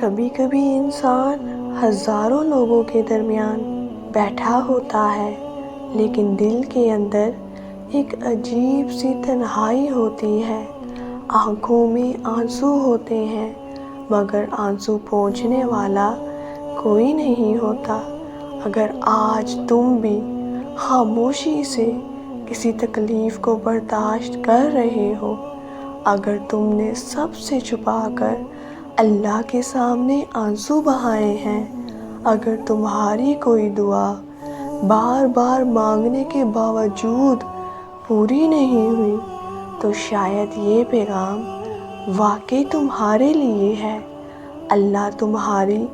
کبھی کبھی انسان ہزاروں لوگوں کے درمیان بیٹھا ہوتا ہے، لیکن دل کے اندر ایک عجیب سی تنہائی ہوتی ہے۔ آنکھوں میں آنسو ہوتے ہیں، مگر آنسو پوچھنے والا کوئی نہیں ہوتا۔ اگر آج تم بھی خاموشی سے کسی تکلیف کو برداشت کر رہے ہو، اگر تم نے سب سے چھپا کر اللہ کے سامنے آنسو بہائے ہیں، اگر تمہاری کوئی دعا بار بار مانگنے کے باوجود پوری نہیں ہوئی، تو شاید یہ پیغام واقعی تمہارے لیے ہے۔ اللہ تمہاری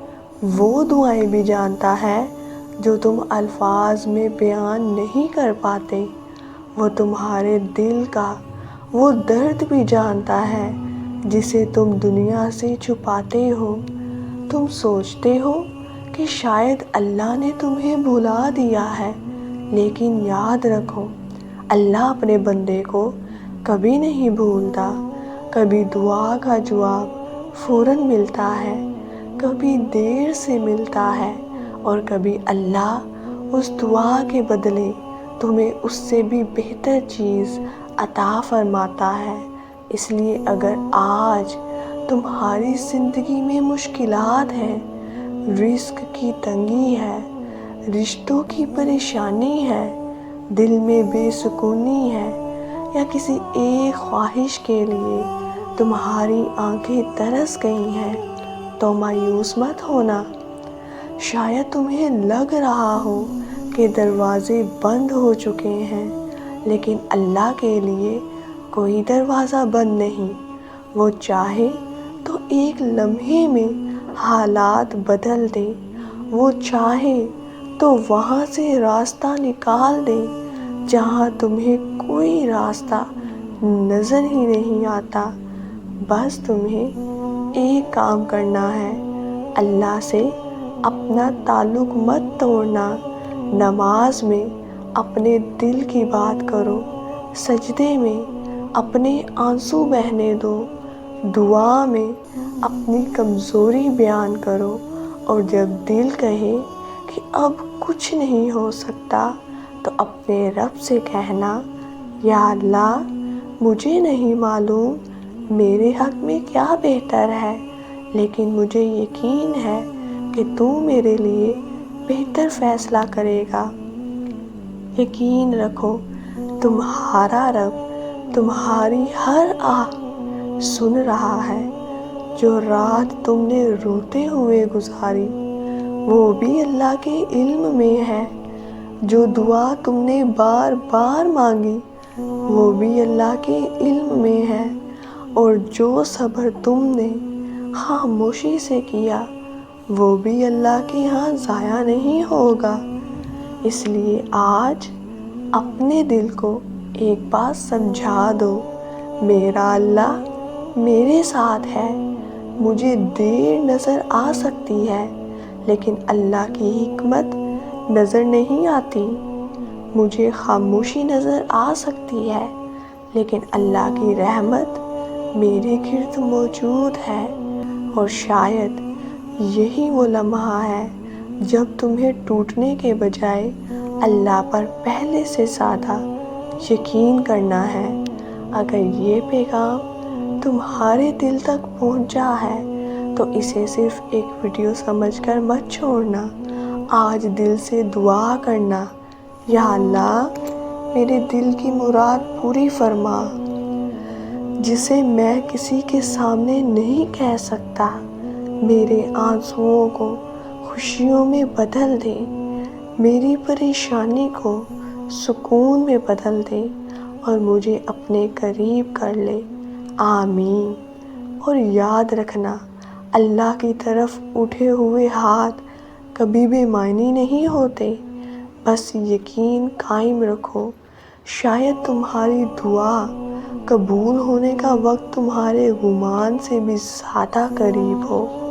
وہ دعائیں بھی جانتا ہے جو تم الفاظ میں بیان نہیں کر پاتے۔ وہ تمہارے دل کا وہ درد بھی جانتا ہے جسے تم دنیا سے چھپاتے ہو۔ تم سوچتے ہو کہ شاید اللہ نے تمہیں بھلا دیا ہے، لیکن یاد رکھو، اللہ اپنے بندے کو کبھی نہیں بھولتا۔ کبھی دعا کا جواب فوراً ملتا ہے، کبھی دیر سے ملتا ہے، اور کبھی اللہ اس دعا کے بدلے تمہیں اس سے بھی بہتر چیز عطا فرماتا ہے۔ اس لیے اگر آج تمہاری زندگی میں مشکلات ہیں، رزق کی تنگی ہے، رشتوں کی پریشانی ہے، دل میں بے سکونی ہے، یا کسی ایک خواہش کے لیے تمہاری آنکھیں ترس گئی ہیں، تو مایوس مت ہونا۔ شاید تمہیں لگ رہا ہو کہ دروازے بند ہو چکے ہیں، لیکن اللہ کے لیے کوئی دروازہ بند نہیں۔ وہ چاہے تو ایک لمحے میں حالات بدل دے، وہ چاہے تو وہاں سے راستہ نکال دے جہاں تمہیں کوئی راستہ نظر ہی نہیں آتا۔ بس تمہیں ایک کام کرنا ہے، اللہ سے اپنا تعلق مت توڑنا۔ نماز میں اپنے دل کی بات کرو، سجدے میں اپنے آنسو بہنے دو، دعا میں اپنی کمزوری بیان کرو، اور جب دل کہے کہ اب کچھ نہیں ہو سکتا، تو اپنے رب سے کہنا، یا اللہ، مجھے نہیں معلوم میرے حق میں کیا بہتر ہے، لیکن مجھے یقین ہے کہ تو میرے لیے بہتر فیصلہ کرے گا۔ یقین رکھو، تمہارا رب تمہاری ہر آہ سن رہا ہے۔ جو رات تم نے روتے ہوئے گزاری، وہ بھی اللہ کے علم میں ہے۔ جو دعا تم نے بار بار مانگی، وہ بھی اللہ کے علم میں ہے، اور جو صبر تم نے خاموشی سے کیا، وہ بھی اللہ کے ہاں ضائع نہیں ہوگا۔ اس لیے آج اپنے دل کو ایک بات سمجھا دو، میرا اللہ میرے ساتھ ہے۔ مجھے دیر نظر آ سکتی ہے، لیکن اللہ کی حکمت نظر نہیں آتی۔ مجھے خاموشی نظر آ سکتی ہے، لیکن اللہ کی رحمت میرے گرد موجود ہے۔ اور شاید یہی وہ لمحہ ہے جب تمہیں ٹوٹنے کے بجائے اللہ پر پہلے سے زیادہ یقین کرنا ہے۔ اگر یہ پیغام تمہارے دل تک پہنچا ہے، تو اسے صرف ایک ویڈیو سمجھ کر مت چھوڑنا۔ آج دل سے دعا کرنا، یا اللہ، میرے دل کی مراد پوری فرما، جسے میں کسی کے سامنے نہیں کہہ سکتا۔ میرے آنسوؤں کو خوشیوں میں بدل دے، میری پریشانی کو سکون میں بدل دے، اور مجھے اپنے قریب کر لے۔ آمین۔ اور یاد رکھنا، اللہ کی طرف اٹھے ہوئے ہاتھ کبھی بے معنی نہیں ہوتے۔ بس یقین قائم رکھو، شاید تمہاری دعا قبول ہونے کا وقت تمہارے گمان سے بھی زیادہ قریب ہو۔